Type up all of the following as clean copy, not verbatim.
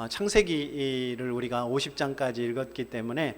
창세기를 우리가 50장까지 읽었기 때문에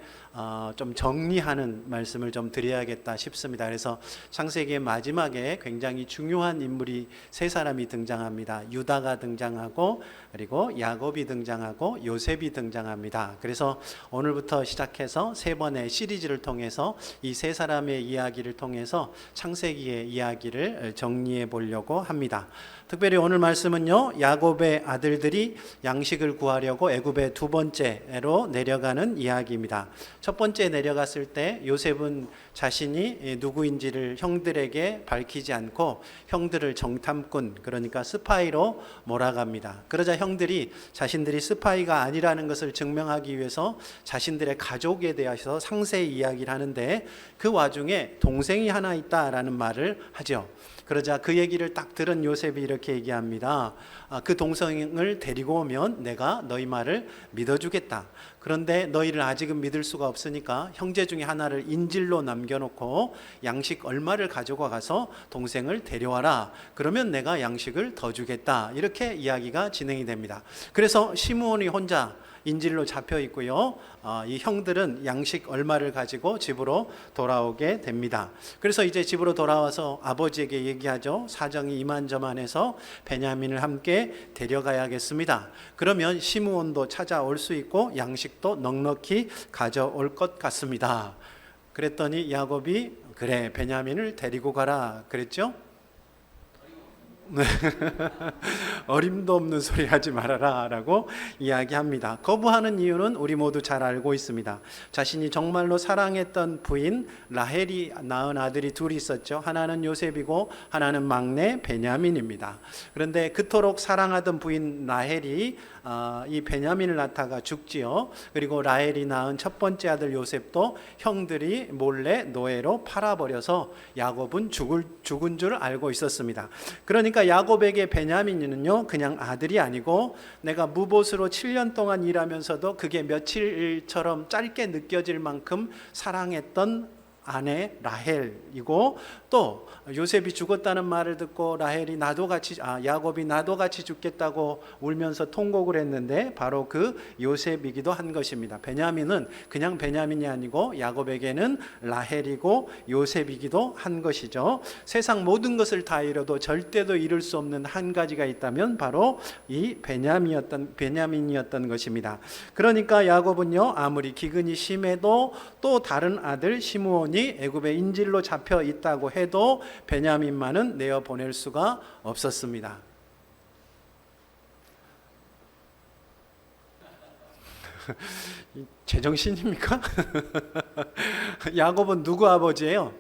좀 정리하는 말씀을 좀 드려야겠다 싶습니다. 그래서 창세기의 마지막에 굉장히 중요한 인물이 세 사람이 등장합니다. 유다가 등장하고, 그리고 야곱이 등장하고, 요셉이 등장합니다. 그래서 오늘부터 시작해서 세 번의 시리즈를 통해서 이 세 사람의 이야기를 통해서 창세기의 이야기를 정리해 보려고 합니다. 특별히 오늘 말씀은요, 야곱의 아들들이 양식을 구하려고 애굽의 두 번째로 내려가는 이야기입니다. 첫 번째 내려갔을 때 요셉은 자신이 누구인지를 형들에게 밝히지 않고 형들을 정탐꾼, 그러니까 스파이로 몰아갑니다. 그러자 형들이 자신들이 스파이가 아니라는 것을 증명하기 위해서 자신들의 가족에 대해서 상세히 이야기를 하는데, 그 와중에 동생이 하나 있다라는 말을 하죠. 그러자 그 얘기를 딱 들은 요셉이 이렇게 얘기합니다. 그 동생을 데리고 오면 내가 너희 말을 믿어주겠다. 그런데 너희를 아직은 믿을 수가 없으니까 형제 중에 하나를 인질로 남겨놓고 양식 얼마를 가지고 가서 동생을 데려와라. 그러면 내가 양식을 더 주겠다. 이렇게 이야기가 진행이 됩니다. 그래서 시므온이 혼자 인질로 잡혀 있고요. 이 형들은 양식 얼마를 가지고 집으로 돌아오게 됩니다. 그래서 이제 집으로 돌아와서 아버지에게 얘기하죠. 사정이 이만저만해서 베냐민을 함께 데려가야겠습니다. 그러면 시므온도 찾아올 수 있고 양식도 넉넉히 가져올 것 같습니다. 그랬더니 야곱이 그래, 베냐민을 데리고 가라 그랬죠. 어림도 없는 소리 하지 말아라 라고 이야기합니다. 거부하는 이유는 우리 모두 잘 알고 있습니다. 자신이 정말로 사랑했던 부인 라헬이 낳은 아들이 둘이 있었죠. 하나는 요셉이고 하나는 막내 베냐민입니다. 그런데 그토록 사랑하던 부인 라헬이 이 베냐민을 낳다가 죽지요. 그리고 라헬이 낳은 첫 번째 아들 요셉도 형들이 몰래 노예로 팔아버려서 야곱은 죽은 줄 알고 있었습니다. 그러니까 야곱에게 베냐민은요, 그냥 아들이 아니고 내가 무봇으로 7년 동안 일하면서도 그게 며칠처럼 짧게 느껴질 만큼 사랑했던 아내 라헬이고, 또 요셉이 죽었다는 말을 듣고 라헬이 야곱이 나도 같이 죽겠다고 울면서 통곡을 했는데 바로 그 요셉이기도 한 것입니다. 베냐민은 그냥 베냐민이 아니고 야곱에게는 라헬이고 요셉이기도 한 것이죠. 세상 모든 것을 다 잃어도 절대로 잃을 수 없는 한 가지가 있다면 바로 이 베냐민이었던 것입니다. 그러니까 야곱은요, 아무리 기근이 심해도 또 다른 아들 시므온이 애굽의 인질로 잡혀 있다고 해도 베냐민만은 내어 보낼 수가 없었습니다. 제정신입니까? 야곱은 누구 아버지예요?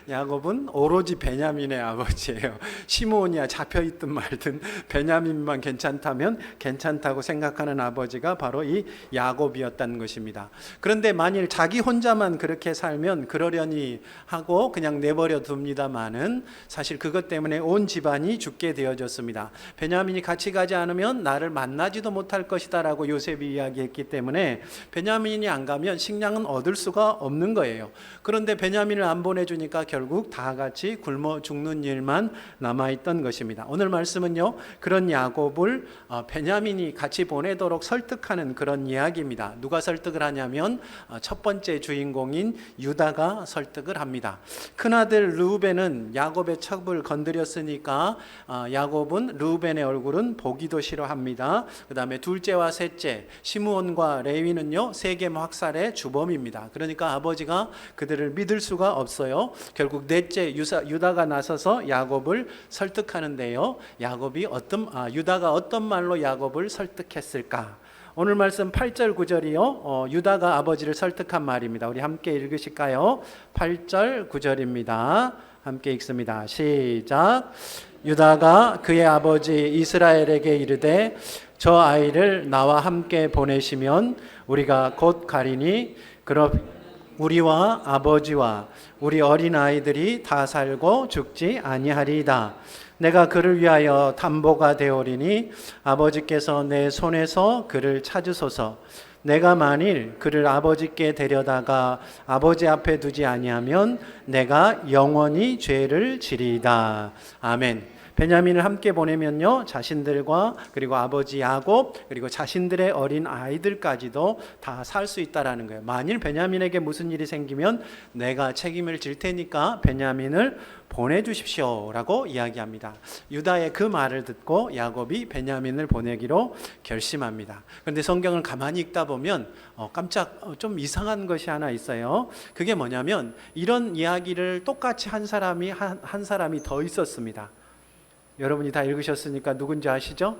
야곱은 오로지 베냐민의 아버지예요. 시므온이야 잡혀있든 말든 베냐민만 괜찮다면 괜찮다고 생각하는 아버지가 바로 이 야곱이었다는 것입니다. 그런데 만일 자기 혼자만 그렇게 살면 그러려니 하고 그냥 내버려 둡니다마는 사실 그것 때문에 온 집안이 죽게 되어졌습니다. 베냐민이 같이 가지 않으면 나를 만나지도 못할 것이다 라고 요셉이 이야기했기 때문에 베냐민이 안 가면 식량은 얻을 수가 없는 거예요. 그런데 베냐민을 안 보내주니까 결국 다 같이 굶어 죽는 일만 남아있던 것입니다. 오늘 말씀은요, 그런 야곱을 베냐민이 같이 보내도록 설득하는 그런 이야기입니다. 누가 설득을 하냐면 첫 번째 주인공인 유다가 설득을 합니다. 큰아들 르우벤은 야곱의 첩을 건드렸으니까 야곱은 르우벤의 얼굴은 보기도 싫어합니다. 그 다음에 둘째와 셋째 시므온과 레위는요, 세겜 학살의 주범입니다. 그러니까 아버지가 그들을 믿을 수가 없어요. 결국 넷째 유다가 나서서 야곱을 설득하는데요. 유다가 어떤 말로 야곱을 설득했을까? 오늘 말씀 8절 9절이요. 유다가 아버지를 설득한 말입니다. 우리 함께 읽으실까요? 8절 9절입니다. 함께 읽습니다. 시작. 유다가 그의 아버지 이스라엘에게 이르되 저 아이를 나와 함께 보내시면 우리가 곧 가리니 그럼 우리와 아버지와 우리 어린아이들이 다 살고 죽지 아니하리이다. 내가 그를 위하여 담보가 되오리니 아버지께서 내 손에서 그를 찾으소서. 내가 만일 그를 아버지께 데려다가 아버지 앞에 두지 아니하면 내가 영원히 죄를 지리이다. 아멘. 베냐민을 함께 보내면요, 자신들과 그리고 아버지 야곱 그리고 자신들의 어린 아이들까지도 다 살 수 있다라는 거예요. 만일 베냐민에게 무슨 일이 생기면 내가 책임을 질 테니까 베냐민을 보내주십시오라고 이야기합니다. 유다의 그 말을 듣고 야곱이 베냐민을 보내기로 결심합니다. 그런데 성경을 가만히 읽다 보면 깜짝 좀 이상한 것이 하나 있어요. 그게 뭐냐면 이런 이야기를 똑같이 한 사람이 더 있었습니다. 여러분이 다 읽으셨으니까 누군지 아시죠?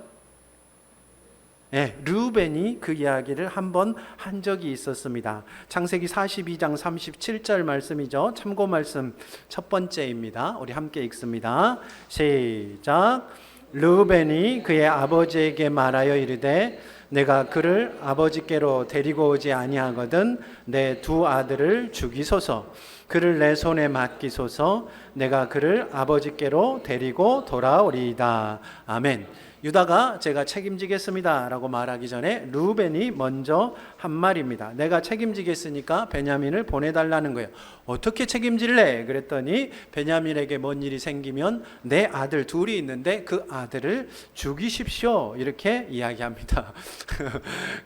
네, 르우벤이 그 이야기를 한 번 한 적이 있었습니다. 창세기 42장 37절 말씀이죠. 참고 말씀 첫 번째입니다. 우리 함께 읽습니다. 시작. 르우벤이 그의 아버지에게 말하여 이르되 내가 그를 아버지께로 데리고 오지 아니하거든 내 두 아들을 죽이소서. 그를 내 손에 맡기소서. 내가 그를 아버지께로 데리고 돌아오리이다. 아멘. 유다가 제가 책임지겠습니다 라고 말하기 전에 르우벤이 먼저 한 말입니다. 내가 책임지겠으니까 베냐민을 보내달라는 거예요. 어떻게 책임질래? 그랬더니 베냐민에게 뭔 일이 생기면 내 아들 둘이 있는데 그 아들을 죽이십시오 이렇게 이야기합니다.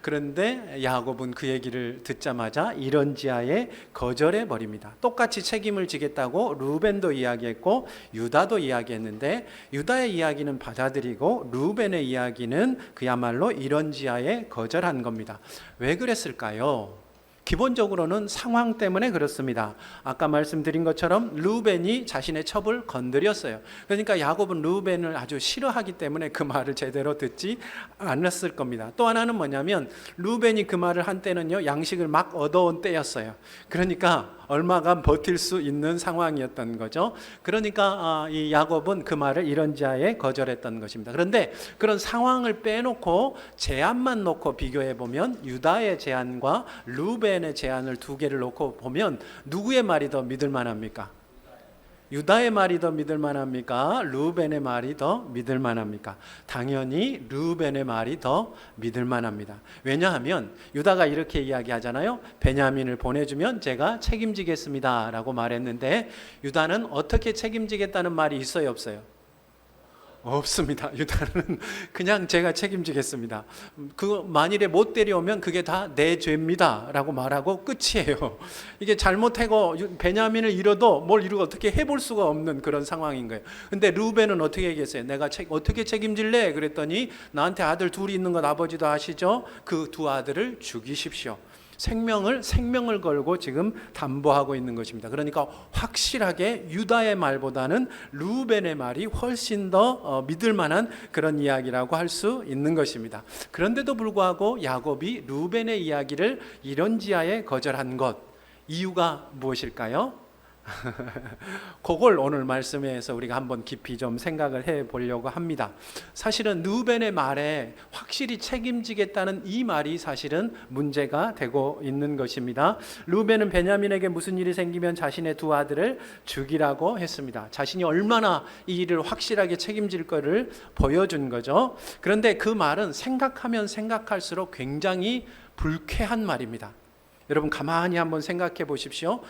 그런데 야곱은 그 얘기를 듣자마자 이런지하에 거절해 버립니다. 똑같이 책임을 지겠다고 르우벤도 이야기했고 유다도 이야기했는데 유다의 이야기는 받아들이고 르우벤의 이야기는 그야말로 이런지하에 거절한 겁니다. 왜 그랬을까요? 기본적으로는 상황 때문에 그렇습니다. 아까 말씀드린 것처럼 르우벤이 자신의 첩을 건드렸어요. 그러니까 야곱은 르우벤을 아주 싫어하기 때문에 그 말을 제대로 듣지 않았을 겁니다. 또 하나는 뭐냐면 르우벤이 그 말을 한 때는요, 양식을 막 얻어온 때였어요. 그러니까 얼마간 버틸 수 있는 상황이었던 거죠. 그러니까 이 야곱은 그 말을 이런지하에 거절했던 것입니다. 그런데 그런 상황을 빼놓고 제안만 놓고 비교해 보면 유다의 제안과 르우벤의 제안을 두 개를 놓고 보면 누구의 말이 더 믿을 만합니까? 유다의 말이 더 믿을 만합니까? 르우벤의 말이 더 믿을 만합니까? 당연히 르우벤의 말이 더 믿을 만합니다. 왜냐하면 유다가 이렇게 이야기하잖아요. 베냐민을 보내주면 제가 책임지겠습니다 라고 말했는데 유다는 어떻게 책임지겠다는 말이 있어요, 없어요? 없습니다. 유다는 그냥 제가 책임지겠습니다. 그 만일에 못 데려오면 그게 다 내 죄입니다 라고 말하고 끝이에요. 이게 잘못하고 베냐민을 잃어도 뭘 이루고 어떻게 해볼 수가 없는 그런 상황인 거예요. 근데 르우벤은 어떻게 얘기했어요? 내가 어떻게 책임질래? 그랬더니 나한테 아들 둘이 있는 것 아버지도 아시죠? 그 두 아들을 죽이십시오. 생명을 걸고 지금 담보하고 있는 것입니다. 그러니까 확실하게 유다의 말보다는 르우벤의 말이 훨씬 더 믿을 만한 그런 이야기라고 할 수 있는 것입니다. 그런데도 불구하고 야곱이 르우벤의 이야기를 이런지하에 거절한 것, 이유가 무엇일까요? 그걸 오늘 말씀에서 우리가 한번 깊이 좀 생각을 해 보려고 합니다. 사실은 르우벤의 말에 확실히 책임지겠다는 이 말이 사실은 문제가 되고 있는 것입니다. 르우벤은 베냐민에게 무슨 일이 생기면 자신의 두 아들을 죽이라고 했습니다. 자신이 얼마나 이 일을 확실하게 책임질 것을 보여준 거죠. 그런데 그 말은 생각하면 생각할수록 굉장히 불쾌한 말입니다. 여러분 가만히 한번 생각해 보십시오.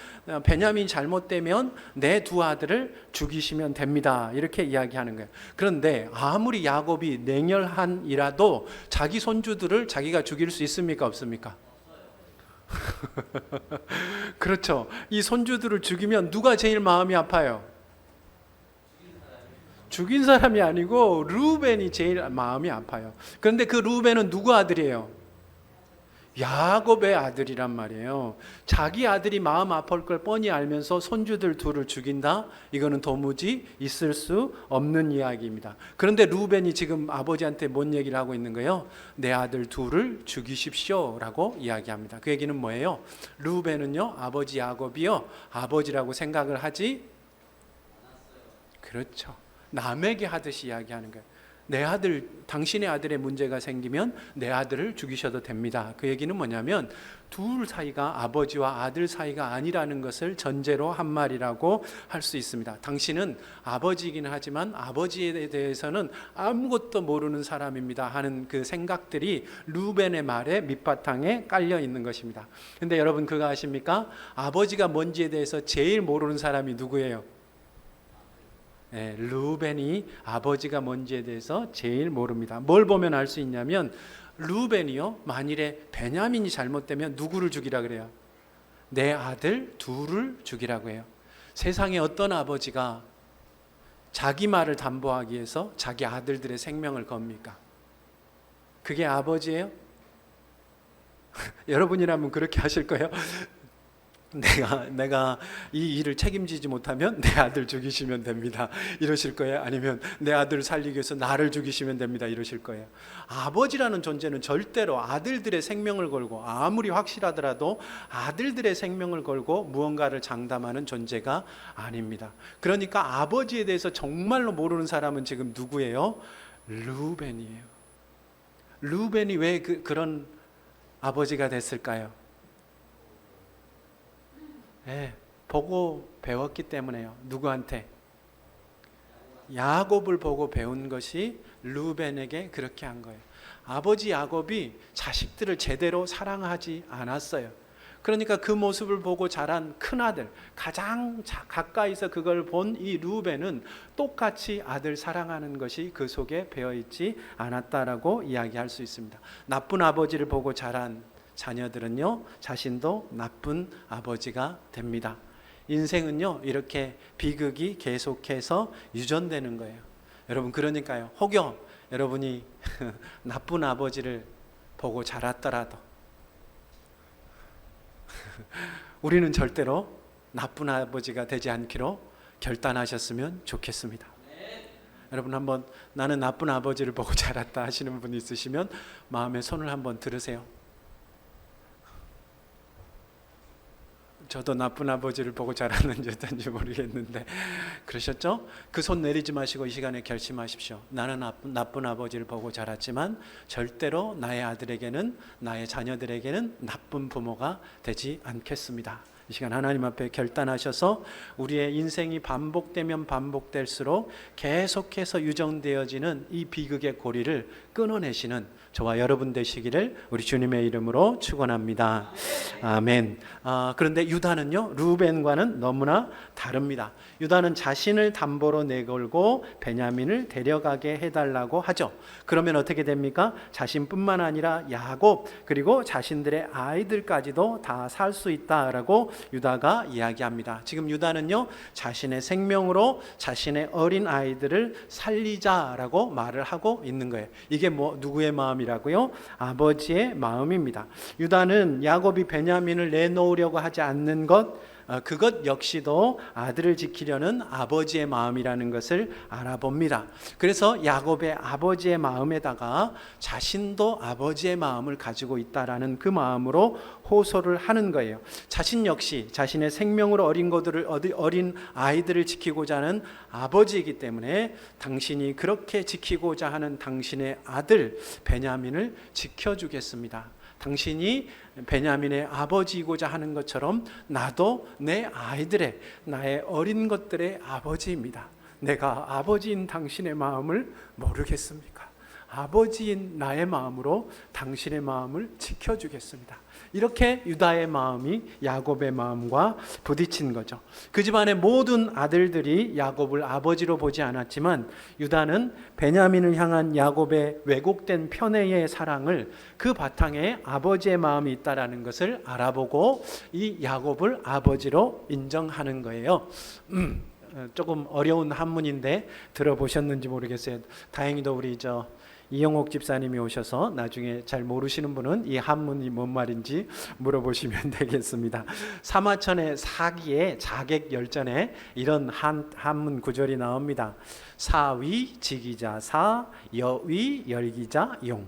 베냐민이 잘못되면 내 두 아들을 죽이시면 됩니다 이렇게 이야기하는 거예요. 그런데 아무리 야곱이 냉혈한이라도 자기 손주들을 자기가 죽일 수 있습니까, 없습니까? 그렇죠. 이 손주들을 죽이면 누가 제일 마음이 아파요? 죽인 사람이 아니고 르우벤이 제일 마음이 아파요. 그런데 그 르우벤은 누구 아들이에요? 야곱의 아들이란 말이에요. 자기 아들이 마음 아플 걸 뻔히 알면서 손주들 둘을 죽인다? 이거는 도무지 있을 수 없는 이야기입니다. 그런데 르우벤이 지금 아버지한테 뭔 얘기를 하고 있는 거예요? 내 아들 둘을 죽이십시오 라고 이야기합니다. 그 얘기는 뭐예요? 르우벤은요, 아버지 야곱이요, 아버지라고 생각을 하지, 그렇죠, 남에게 하듯이 이야기하는 거예요. 내 아들, 당신의 아들의 문제가 생기면 내 아들을 죽이셔도 됩니다. 그 얘기는 뭐냐면 둘 사이가 아버지와 아들 사이가 아니라는 것을 전제로 한 말이라고 할 수 있습니다. 당신은 아버지이긴 하지만 아버지에 대해서는 아무것도 모르는 사람입니다 하는 그 생각들이 르우벤의 말에 밑바탕에 깔려 있는 것입니다. 근데 여러분 그거 아십니까? 아버지가 뭔지에 대해서 제일 모르는 사람이 누구예요? 르우벤이 아버지가 뭔지에 대해서 제일 모릅니다. 뭘 보면 알 수 있냐면 르우벤이요, 만일에 베냐민이 잘못되면 누구를 죽이라 그래요? 내 아들 둘을 죽이라고 해요. 세상에 어떤 아버지가 자기 말을 담보하기 위해서 자기 아들들의 생명을 겁니까? 그게 아버지예요? 여러분이라면 그렇게 하실 거예요? 내가 이 일을 책임지지 못하면 내 아들 죽이시면 됩니다, 이러실 거예요? 아니면 내 아들 살리기 위해서 나를 죽이시면 됩니다, 이러실 거예요? 아버지라는 존재는 절대로 아들들의 생명을 걸고, 아무리 확실하더라도 아들들의 생명을 걸고 무언가를 장담하는 존재가 아닙니다. 그러니까 아버지에 대해서 정말로 모르는 사람은 지금 누구예요? 르우벤이에요. 르우벤이 왜 그런 아버지가 됐을까요? 보고 배웠기 때문에요. 누구한테? 야곱을 보고 배운 것이 르우벤에게 그렇게 한 거예요. 아버지 야곱이 자식들을 제대로 사랑하지 않았어요. 그러니까 그 모습을 보고 자란 큰아들, 가장 가까이서 그걸 본 이 르우벤은 똑같이 아들 사랑하는 것이 그 속에 배어있지 않았다라고 이야기할 수 있습니다. 나쁜 아버지를 보고 자란 자녀들은요, 자신도 나쁜 아버지가 됩니다. 인생은요, 이렇게 비극이 계속해서 유전되는 거예요. 여러분, 그러니까요, 혹여 여러분이 나쁜 아버지를 보고 자랐더라도 우리는 절대로 나쁜 아버지가 되지 않기로 결단하셨으면 좋겠습니다. 여러분, 한번 나는 나쁜 아버지를 보고 자랐다 하시는 분이 있으시면 마음에 손을 한번 들으세요. 저도 나쁜 아버지를 보고 자랐는지 어떤지 모르겠는데 그러셨죠? 그 손 내리지 마시고 이 시간에 결심하십시오. 나는 나쁜 아버지를 보고 자랐지만 절대로 나의 아들에게는, 나의 자녀들에게는 나쁜 부모가 되지 않겠습니다. 이 시간 하나님 앞에 결단하셔서 우리의 인생이 반복되면 반복될수록 계속해서 유정되어지는 이 비극의 고리를 끊어내시는 저와 여러분 되시기를 우리 주님의 이름으로 축원합니다. 아멘. 그런데 유다는요, 르우벤과는 너무나 다릅니다. 유다는 자신을 담보로 내걸고 베냐민을 데려가게 해달라고 하죠. 그러면 어떻게 됩니까? 자신뿐만 아니라 야곱, 그리고 자신들의 아이들까지도 다 살 수 있다라고 유다가 이야기합니다. 지금 유다는요, 자신의 생명으로 자신의 어린 아이들을 살리자라고 말을 하고 있는 거예요. 이게 누구의 마음이라고요? 아버지의 마음입니다. 유다는 야곱이 베냐민을 내놓으려고 하지 않는 그것 역시도 아들을 지키려는 아버지의 마음이라는 것을 알아봅니다. 그래서 야곱의 아버지의 마음에다가 자신도 아버지의 마음을 가지고 있다라는 그 마음으로 호소를 하는 거예요. 자신 역시 자신의 생명으로 어린 아이들을 지키고자 하는 아버지이기 때문에 당신이 그렇게 지키고자 하는 당신의 아들 베냐민을 지켜주겠습니다. 당신이 베냐민의 아버지이고자 하는 것처럼 나도 내 아이들의, 나의 어린 것들의 아버지입니다. 내가 아버지인 당신의 마음을 모르겠습니까? 아버지인 나의 마음으로 당신의 마음을 지켜주겠습니다. 이렇게 유다의 마음이 야곱의 마음과 부딪힌 거죠. 그 집안의 모든 아들들이 야곱을 아버지로 보지 않았지만 유다는 베냐민을 향한 야곱의 왜곡된 편애의 사랑을 그 바탕에 아버지의 마음이 있다라는 것을 알아보고 이 야곱을 아버지로 인정하는 거예요. 조금 어려운 한문인데 들어보셨는지 모르겠어요. 다행히도 우리 이영옥 집사님이 오셔서 나중에 잘 모르시는 분은 이 한문이 뭔 말인지 물어보시면 되겠습니다. 사마천의 사기의 자객열전에 이런 한문 구절이 나옵니다. 사위 지기자 사, 여위 열기자 용.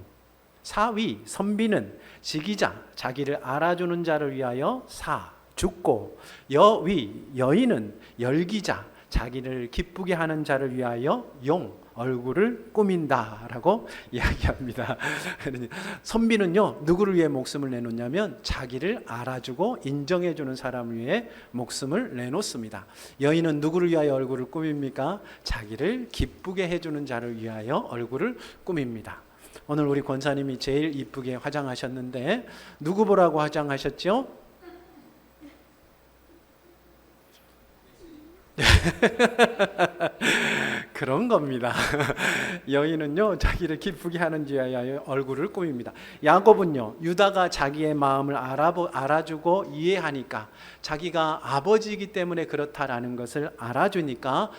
사위 선비는 지기자 자기를 알아주는 자를 위하여 사 죽고, 여위 여인은 열기자 자기를 기쁘게 하는 자를 위하여 용 얼굴을 꾸민다라고 이야기합니다. 선비는요, 누구를 위해 목숨을 내놓냐면 자기를 알아주고 인정해주는 사람을 위해 목숨을 내놓습니다. 여인은 누구를 위하여 얼굴을 꾸밉니까? 자기를 기쁘게 해주는 자를 위하여 얼굴을 꾸밉니다. 오늘 우리 권사님이 제일 이쁘게 화장하셨는데 누구 보라고 화장하셨죠? 그런 겁니다. 여인은요 자기를 기쁘게 하는 지하여 얼굴을 꾸밉니다. 야곱은요 유다가 자기의 마음을 알아주고 이해하니까, 자기가 아버지이기 때문에 그렇다라는 것을 알아주니까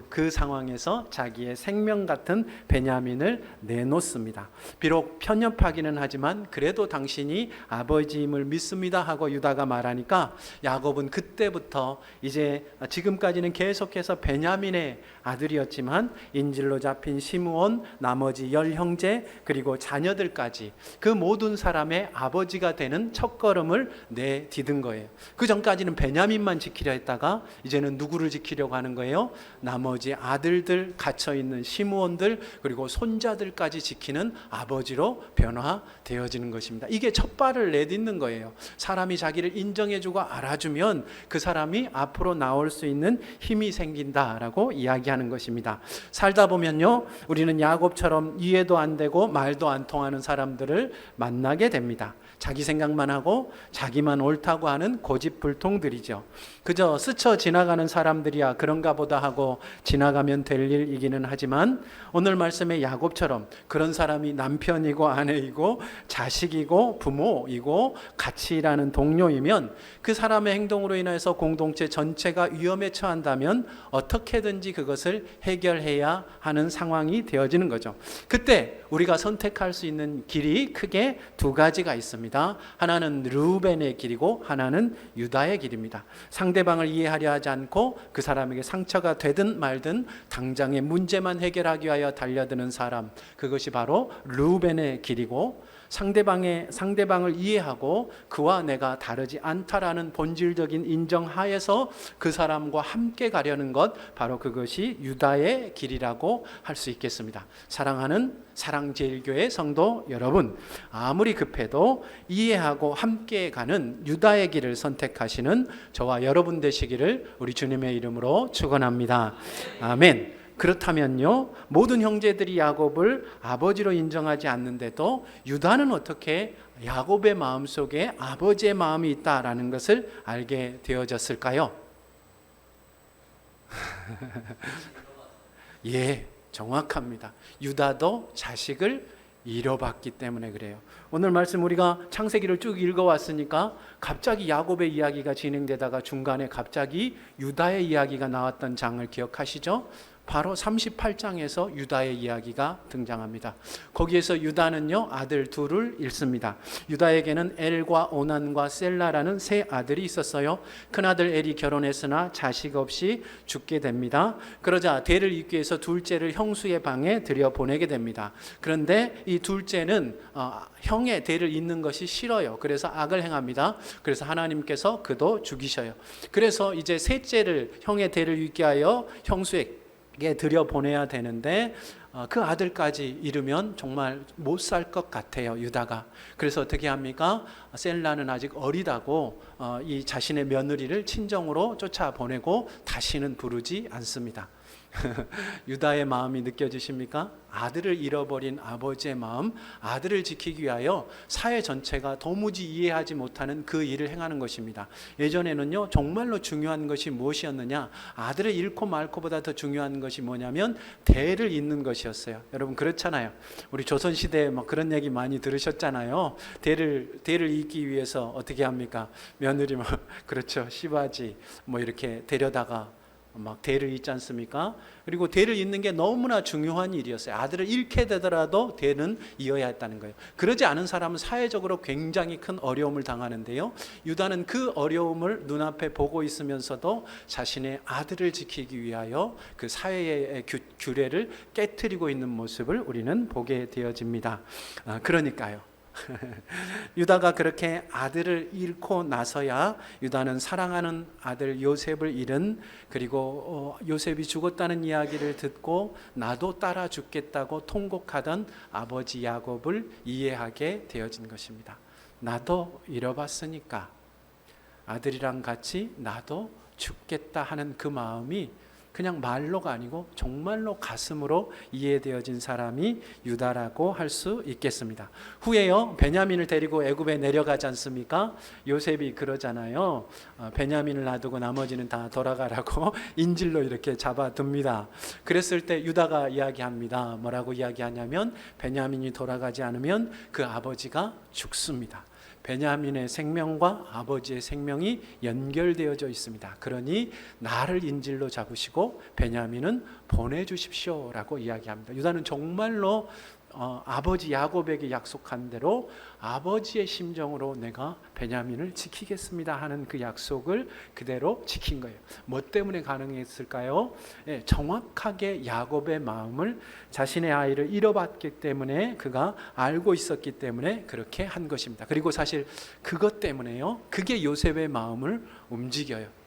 그 상황에서 자기의 생명 같은 베냐민을 내놓습니다. 비록 편협하기는 하지만 그래도 당신이 아버지임을 믿습니다 하고 유다가 말하니까, 야곱은 그때부터 이제 지금까지는 계속해서 베냐민의 아들이었지만 인질로 잡힌 시므온, 나머지 10형제 그리고 자녀들까지 그 모든 사람의 아버지가 되는 첫걸음을 내디딘 거예요. 그 전까지는 베냐민만 지키려 했다가 이제는 누구를 지키려고 하는 거예요? 나머지 아들들, 갇혀있는 시므온들 그리고 손자들까지 지키는 아버지로 변화되어지는 것입니다. 이게 첫 발을 내딛는 거예요. 사람이 자기를 인정해주고 알아주면 그 사람이 앞으로 나올 수 있는 힘이 생긴다라고 이야기하는 것입니다. 살다 보면요 우리는 야곱처럼 이해도 안 되고 말도 안 통하는 사람들을 만나게 됩니다. 자기 생각만 하고 자기만 옳다고 하는 고집불통들이죠. 그저 스쳐 지나가는 사람들이야 그런가 보다 하고 지나가면 될 일이기는 하지만, 오늘 말씀의 야곱처럼 그런 사람이 남편이고 아내이고 자식이고 부모이고 같이 일하는 동료이면, 그 사람의 행동으로 인해서 공동체 전체가 위험에 처한다면 어떻게든지 그것을 해결해야 하는 상황이 되어지는 거죠. 그때 우리가 선택할 수 있는 길이 크게 두 가지가 있습니다. 하나는 르우벤의 길이고 하나는 유다의 길입니다. 상대방을 이해하려 하지 않고 그 사람에게 상처가 되든 말든 당장의 문제만 해결하기 위하여 달려드는 사람, 그것이 바로 르우벤의 길이고, 상대방을 이해하고 그와 내가 다르지 않다라는 본질적인 인정하에서 그 사람과 함께 가려는 것, 바로 그것이 유다의 길이라고 할 수 있겠습니다. 사랑하는 사랑제일교회 성도 여러분, 아무리 급해도 이해하고 함께 가는 유다의 길을 선택하시는 저와 여러분 되시기를 우리 주님의 이름으로 축원합니다. 아멘. 그렇다면요 모든 형제들이 야곱을 아버지로 인정하지 않는데도 유다는 어떻게 야곱의 마음속에 아버지의 마음이 있다라는 것을 알게 되어졌을까요? 예, 정확합니다. 유다도 자식을 잃어봤기 때문에 그래요. 오늘 말씀 우리가 창세기를 쭉 읽어왔으니까 갑자기 야곱의 이야기가 진행되다가 중간에 갑자기 유다의 이야기가 나왔던 장을 기억하시죠? 바로 38장에서 유다의 이야기가 등장합니다. 거기에서 유다는요 아들 둘을 잃습니다. 유다에게는 엘과 오난과 셀라라는 세 아들이 있었어요. 큰아들 엘이 결혼했으나 자식 없이 죽게 됩니다. 그러자 대를 잇기 위해서 둘째를 형수의 방에 들여보내게 됩니다. 그런데 이 둘째는 형의 대를 잇는 것이 싫어요. 그래서 악을 행합니다. 그래서 하나님께서 그도 죽이셔요. 그래서 이제 셋째를 형의 대를 잇게 하여 형수에게 들여보내야 되는데 그 아들까지 잃으면 정말 못 살 것 같아요, 유다가. 그래서 어떻게 합니까? 셀라는 아직 어리다고 이 자신의 며느리를 친정으로 쫓아보내고 다시는 부르지 않습니다. 유다의 마음이 느껴지십니까? 아들을 잃어버린 아버지의 마음, 아들을 지키기 위하여 사회 전체가 도무지 이해하지 못하는 그 일을 행하는 것입니다. 예전에는요 정말로 중요한 것이 무엇이었느냐, 아들을 잃고 말고보다 더 중요한 것이 뭐냐면 대를 잇는 것이었어요. 여러분 그렇잖아요. 우리 조선시대에 막 그런 얘기 많이 들으셨잖아요. 대를 잇기 위해서 어떻게 합니까? 며느리 그렇죠, 시바지 이렇게 데려다가 막 대를 잇지 않습니까? 그리고 대를 잇는 게 너무나 중요한 일이었어요. 아들을 잃게 되더라도 대는 이어야 했다는 거예요. 그러지 않은 사람은 사회적으로 굉장히 큰 어려움을 당하는데요, 유다는 그 어려움을 눈앞에 보고 있으면서도 자신의 아들을 지키기 위하여 그 사회의 규례를 깨트리고 있는 모습을 우리는 보게 되어집니다. 그러니까요 유다가 그렇게 아들을 잃고 나서야 유다는 사랑하는 아들 요셉을 잃은, 그리고 요셉이 죽었다는 이야기를 듣고 나도 따라 죽겠다고 통곡하던 아버지 야곱을 이해하게 되어진 것입니다. 나도 잃어봤으니까 아들이랑 같이 나도 죽겠다 하는 그 마음이 그냥 말로가 아니고 정말로 가슴으로 이해되어진 사람이 유다라고 할 수 있겠습니다. 후에요, 베냐민을 데리고 애굽에 내려가지 않습니까? 요셉이 그러잖아요. 베냐민을 놔두고 나머지는 다 돌아가라고 인질로 이렇게 잡아둡니다. 그랬을 때 유다가 이야기합니다. 뭐라고 이야기하냐면 베냐민이 돌아가지 않으면 그 아버지가 죽습니다. 베냐민의 생명과 아버지의 생명이 연결되어져 있습니다. 그러니 나를 인질로 잡으시고 베냐민은 보내주십시오라고 이야기합니다. 유다는 정말로 아버지 야곱에게 약속한 대로 아버지의 심정으로 내가 베냐민을 지키겠습니다 하는 그 약속을 그대로 지킨 거예요. 뭐 때문에 가능했을까요? 정확하게 야곱의 마음을, 자신의 아이를 잃어봤기 때문에 그가 알고 있었기 때문에 그렇게 한 것입니다. 그리고 사실 그것 때문에요, 그게 요셉의 마음을 움직여요.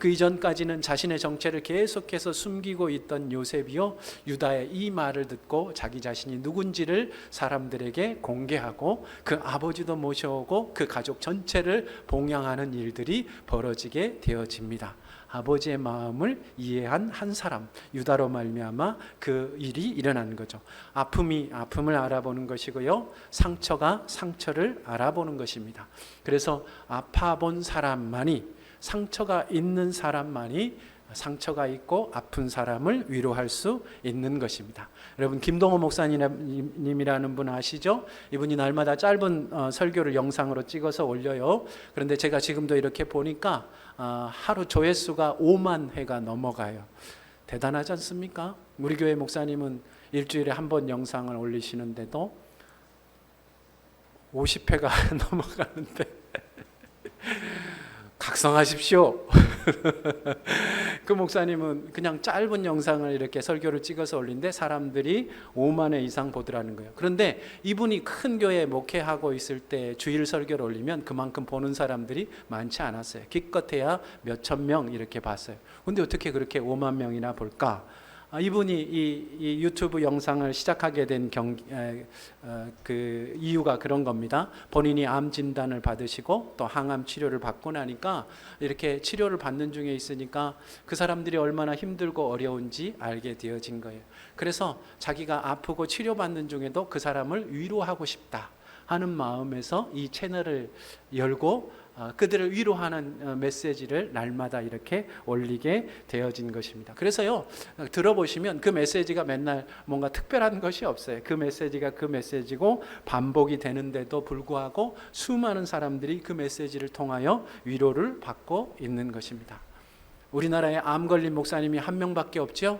그 이전까지는 자신의 정체를 계속해서 숨기고 있던 요셉이요, 유다의 이 말을 듣고 자기 자신이 누군지를 사람들에게 공개하고 그 아버지도 모셔오고 그 가족 전체를 봉양하는 일들이 벌어지게 되어집니다. 아버지의 마음을 이해한 한 사람, 유다로 말미암아 그 일이 일어난 거죠. 아픔이 아픔을 알아보는 것이고요, 상처가 상처를 알아보는 것입니다. 그래서 아파본 사람만이, 상처가 있는 사람만이 상처가 있고 아픈 사람을 위로할 수 있는 것입니다. 여러분, 김동호 목사님이라는 분 아시죠? 이분이 날마다 짧은 설교를 영상으로 찍어서 올려요. 그런데 제가 지금도 이렇게 보니까 하루 조회수가 5만 회가 넘어가요. 대단하지 않습니까? 우리 교회 목사님은 일주일에 한 번 영상을 올리시는데도 50회가 넘어가는데 각성하십시오. 그 목사님은 그냥 짧은 영상을 이렇게 설교를 찍어서 올린데 사람들이 5만 회 이상 보더라는 거예요. 그런데 이분이 큰 교회에 목회하고 있을 때 주일 설교를 올리면 그만큼 보는 사람들이 많지 않았어요. 기껏해야 몇천 명 이렇게 봤어요. 근데 어떻게 그렇게 5만 명이나 볼까? 이분이 이 유튜브 영상을 시작하게 된 그 이유가 그런 겁니다. 본인이 암 진단을 받으시고 또 항암 치료를 받고 나니까 이렇게 치료를 받는 중에 있으니까 그 사람들이 얼마나 힘들고 어려운지 알게 되어진 거예요. 그래서 자기가 아프고 치료받는 중에도 그 사람을 위로하고 싶다 하는 마음에서 이 채널을 열고 그들을 위로하는 메시지를 날마다 이렇게 올리게 되어진 것입니다. 그래서요, 들어보시면 그 메시지가 맨날 뭔가 특별한 것이 없어요. 그 메시지가 그 메시지고 반복이 되는데도 불구하고 수많은 사람들이 그 메시지를 통하여 위로를 받고 있는 것입니다. 우리나라에 암 걸린 목사님이 한 명밖에 없죠?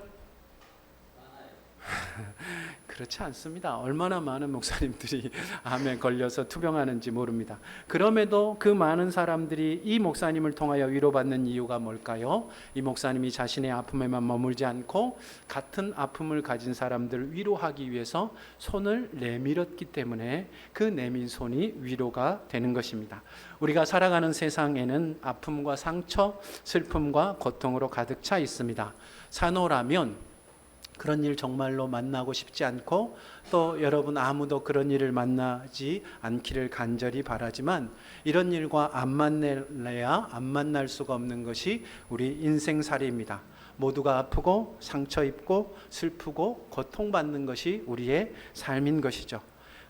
그렇지 않습니다. 얼마나 많은 목사님들이 암에 걸려서 투병하는지 모릅니다. 그럼에도 그 많은 사람들이 이 목사님을 통하여 위로받는 이유가 뭘까요? 이 목사님이 자신의 아픔에만 머물지 않고 같은 아픔을 가진 사람들을 위로하기 위해서 손을 내밀었기 때문에 그 내민 손이 위로가 되는 것입니다. 우리가 살아가는 세상에는 아픔과 상처, 슬픔과 고통으로 가득 차 있습니다. 산호라면 그런 일 정말로 만나고 싶지 않고 또 여러분 아무도 그런 일을 만나지 않기를 간절히 바라지만 이런 일과 안 만날래야 안 만날 수가 없는 것이 우리 인생살이입니다. 모두가 아프고 상처 입고 슬프고 고통받는 것이 우리의 삶인 것이죠.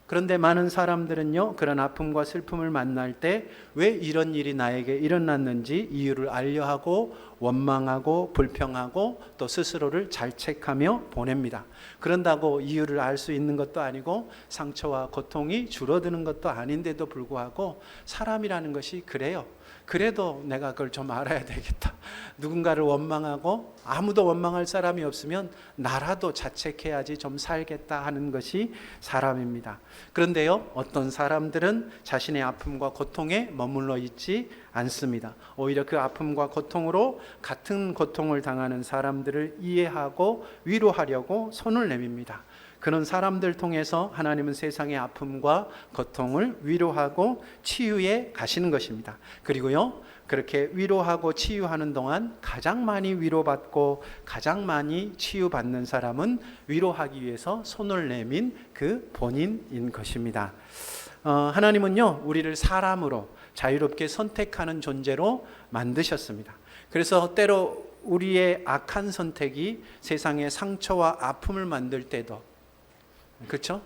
그런데 많은 사람들은요, 그런 아픔과 슬픔을 만날 때 왜 이런 일이 나에게 일어났는지 이유를 알려하고 원망하고 불평하고 또 스스로를 자책하며 보냅니다. 그런다고 이유를 알 수 있는 것도 아니고 상처와 고통이 줄어드는 것도 아닌데도 불구하고 사람이라는 것이 그래요. 그래도 내가 그걸 좀 알아야 되겠다. 누군가를 원망하고 아무도 원망할 사람이 없으면 나라도 자책해야지 좀 살겠다 하는 것이 사람입니다. 그런데요, 어떤 사람들은 자신의 아픔과 고통에 머물러 있지 않습니다. 오히려 그 아픔과 고통으로 같은 고통을 당하는 사람들을 이해하고 위로하려고 손을 내밉니다. 그런 사람들 통해서 하나님은 세상의 아픔과 고통을 위로하고 치유해 가시는 것입니다. 그리고요, 그렇게 위로하고 치유하는 동안 가장 많이 위로받고 가장 많이 치유받는 사람은 위로하기 위해서 손을 내민 그 본인인 것입니다. 하나님은요, 우리를 사람으로 자유롭게 선택하는 존재로 만드셨습니다. 그래서 때로 우리의 악한 선택이 세상에 상처와 아픔을 만들 때도, 그렇죠?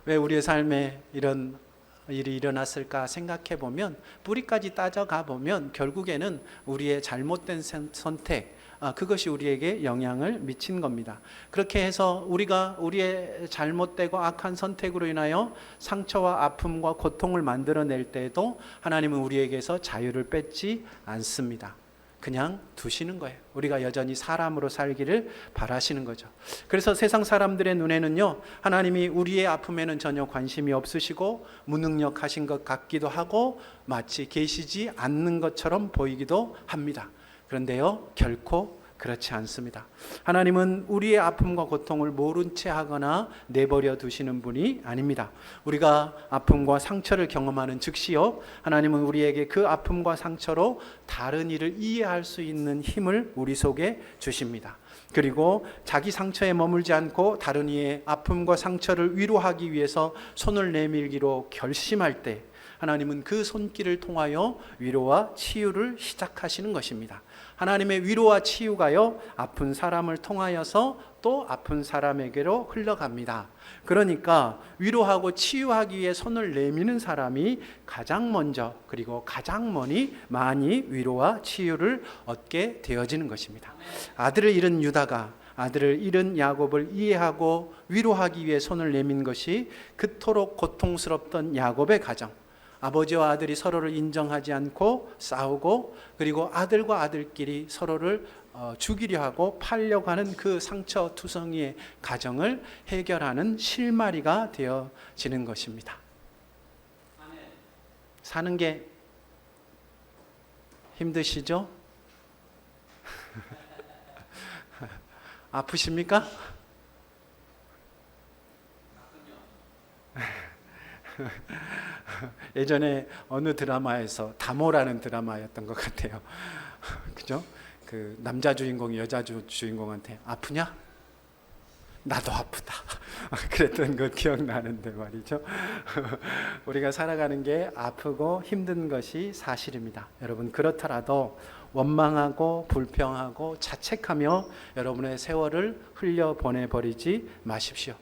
왜 우리의 삶에 이런 일이 일어났을까 생각해 보면, 뿌리까지 따져가 보면 결국에는 우리의 잘못된 선택, 그것이 우리에게 영향을 미친 겁니다. 그렇게 해서 우리가 우리의 잘못되고 악한 선택으로 인하여 상처와 아픔과 고통을 만들어낼 때에도 하나님은 우리에게서 자유를 뺏지 않습니다. 그냥 두시는 거예요. 우리가 여전히 사람으로 살기를 바라시는 거죠. 그래서 세상 사람들의 눈에는요, 하나님이 우리의 아픔에는 전혀 관심이 없으시고 무능력하신 것 같기도 하고 마치 계시지 않는 것처럼 보이기도 합니다. 그런데요, 결코 그렇지 않습니다. 하나님은 우리의 아픔과 고통을 모른 채 하거나 내버려 두시는 분이 아닙니다. 우리가 아픔과 상처를 경험하는 즉시요, 하나님은 우리에게 그 아픔과 상처로 다른 일을 이해할 수 있는 힘을 우리 속에 주십니다. 그리고 자기 상처에 머물지 않고 다른 이의 아픔과 상처를 위로하기 위해서 손을 내밀기로 결심할 때 하나님은 그 손길을 통하여 위로와 치유를 시작하시는 것입니다. 하나님의 위로와 치유가요, 아픈 사람을 통하여서 또 아픈 사람에게로 흘러갑니다. 그러니까 위로하고 치유하기 위해 손을 내미는 사람이 가장 먼저 그리고 가장 많이 위로와 치유를 얻게 되어지는 것입니다. 아들을 잃은 유다가 아들을 잃은 야곱을 이해하고 위로하기 위해 손을 내민 것이 그토록 고통스럽던 야곱의 가정, 아버지와 아들이 서로를 인정하지 않고 싸우고, 그리고 아들과 아들끼리 서로를 죽이려 하고 팔려고 하는 그 상처투성이의 가정을 해결하는 실마리가 되어지는 것입니다. 사는 게 힘드시죠? 아프십니까? 예전에 어느 드라마에서 다모라는 드라마였던 것 같아요. 그죠? 그 남자 주인공이 여자 주인공한테 아프냐? 나도 아프다. 그랬던 거 기억나는데 말이죠. 우리가 살아가는 게 아프고 힘든 것이 사실입니다. 여러분, 그렇더라도 원망하고 불평하고 자책하며 여러분의 세월을 흘려보내버리지 마십시오.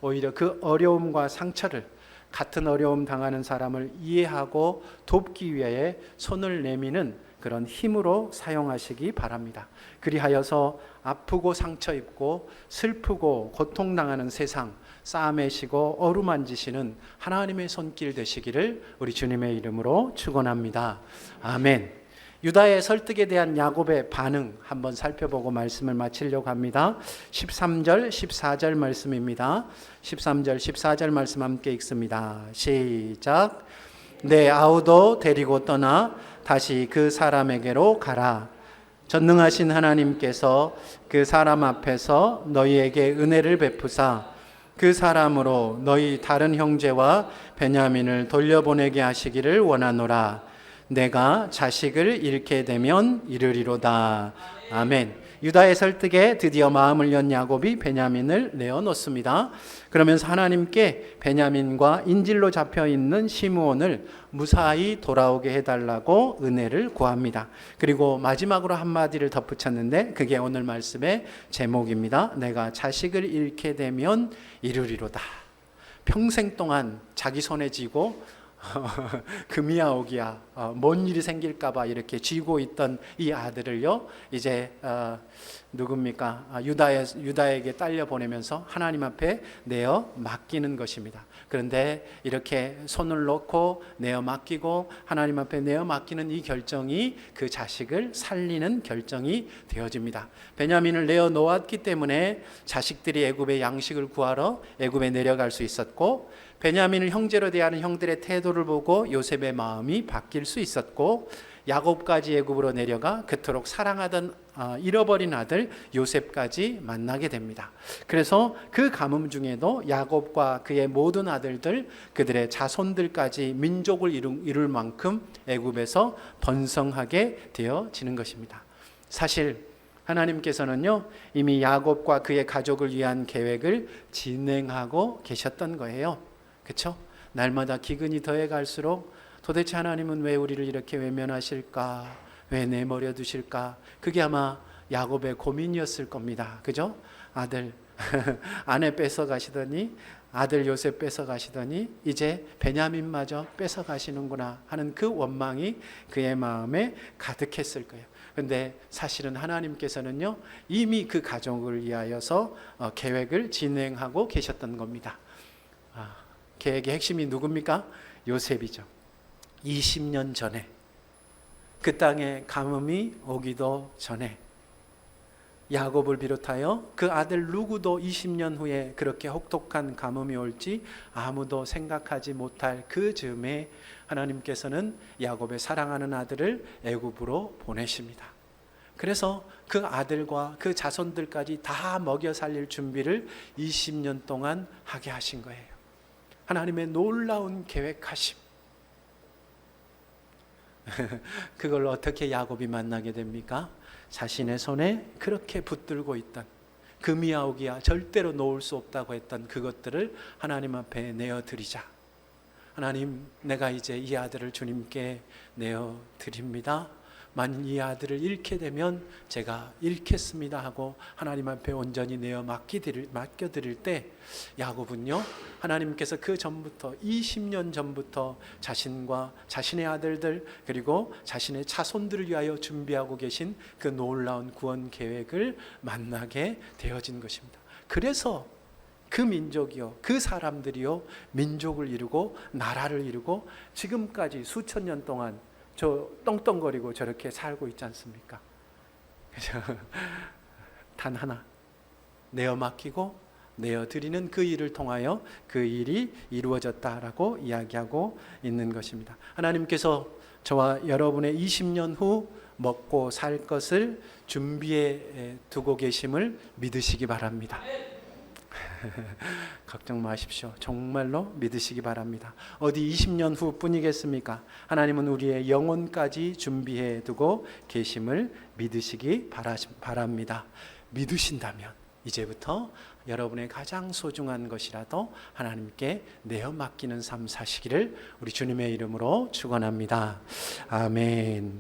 오히려 그 어려움과 상처를, 같은 어려움 당하는 사람을 이해하고 돕기 위해 손을 내미는 그런 힘으로 사용하시기 바랍니다. 그리하여서 아프고 상처 입고 슬프고 고통당하는 세상 싸매시고 어루만지시는 하나님의 손길 되시기를 우리 주님의 이름으로 축원합니다. 아멘. 유다의 설득에 대한 야곱의 반응 한번 살펴보고 말씀을 마치려고 합니다. 13절, 14절 말씀입니다. 13절, 14절 말씀 함께 읽습니다. 시작. 내 아우도 데리고 떠나 다시 그 사람에게로 가라. 전능하신 하나님께서 그 사람 앞에서 너희에게 은혜를 베푸사 그 사람으로 너희 다른 형제와 베냐민을 돌려보내게 하시기를 원하노라. 내가 자식을 잃게 되면 이르리로다. 아멘. 유다의 설득에 드디어 마음을 연 야곱이 베냐민을 내어놓습니다. 그러면서 하나님께 베냐민과 인질로 잡혀있는 시므온을 무사히 돌아오게 해달라고 은혜를 구합니다. 그리고 마지막으로 한마디를 덧붙였는데 그게 오늘 말씀의 제목입니다. 내가 자식을 잃게 되면 이르리로다. 평생 동안 자기 손에 쥐고 금이야 오기야 뭔 일이 생길까봐 이렇게 쥐고 있던 이 아들을요, 이제 누굽니까? 유다에게 딸려 보내면서 하나님 앞에 내어 맡기는 것입니다. 그런데 이렇게 손을 놓고 내어 맡기고 하나님 앞에 내어 맡기는 이 결정이 그 자식을 살리는 결정이 되어집니다. 베냐민을 내어 놓았기 때문에 자식들이 애굽의 양식을 구하러 애굽에 내려갈 수 있었고, 베냐민을 형제로 대하는 형들의 태도를 보고 요셉의 마음이 바뀔 수 있었고, 야곱까지 애굽으로 내려가 그토록 사랑하던 잃어버린 아들 요셉까지 만나게 됩니다. 그래서 그 가뭄 중에도 야곱과 그의 모든 아들들, 그들의 자손들까지 민족을 이룰 만큼 애굽에서 번성하게 되어지는 것입니다. 사실 하나님께서는요, 이미 야곱과 그의 가족을 위한 계획을 진행하고 계셨던 거예요. 그렇죠? 날마다 기근이 더해갈수록 도대체 하나님은 왜 우리를 이렇게 외면하실까? 왜 내버려 두실까? 그게 아마 야곱의 고민이었을 겁니다. 그죠? 아들 아내 뺏어 가시더니, 아들 요셉 뺏어 가시더니 이제 베냐민마저 뺏어 가시는구나 하는 그 원망이 그의 마음에 가득했을 거예요. 근데 사실은 하나님께서는요, 이미 그 가족을 위하여서 계획을 진행하고 계셨던 겁니다. 계획의 핵심이 누굽니까? 요셉이죠. 20년 전에, 그 땅에 가뭄이 오기도 전에 야곱을 비롯하여 그 아들 누구도 20년 후에 그렇게 혹독한 가뭄이 올지 아무도 생각하지 못할 그 즈음에 하나님께서는 야곱의 사랑하는 아들을 애굽으로 보내십니다. 그래서 그 아들과 그 자손들까지 다 먹여 살릴 준비를 20년 동안 하게 하신 거예요. 하나님의 놀라운 계획하심. 그걸 어떻게 야곱이 만나게 됩니까? 자신의 손에 그렇게 붙들고 있던, 금이 아오기야 절대로 놓을 수 없다고 했던 그것들을 하나님 앞에 내어드리자. 하나님, 내가 이제 이 아들을 주님께 내어드립니다. 만일 이 아들을 잃게 되면 제가 잃겠습니다 하고 하나님 앞에 온전히 내어 맡겨드릴 때, 야곱은요, 하나님께서 그 전부터 20년 전부터 자신과 자신의 아들들 그리고 자신의 자손들을 위하여 준비하고 계신 그 놀라운 구원 계획을 만나게 되어진 것입니다. 그래서 그 민족이요, 그 사람들이요, 민족을 이루고 나라를 이루고 지금까지 수천 년 동안 저 떵떵거리고 저렇게 살고 있지 않습니까? 단 하나, 내어 맡기고 내어 드리는 그 일을 통하여 그 일이 이루어졌다라고 이야기하고 있는 것입니다. 하나님께서 저와 여러분의 20년 후 먹고 살 것을 준비해 두고 계심을 믿으시기 바랍니다. 걱정 마십시오. 정말로 믿으시기 바랍니다. 어디 20년 후뿐이겠습니까? 하나님은 우리의 영혼까지 준비해 두고 계심을 믿으시기 바랍니다. 믿으신다면 이제부터 여러분의 가장 소중한 것이라도 하나님께 내어 맡기는 삶 사시기를 우리 주님의 이름으로 축원합니다. 아멘.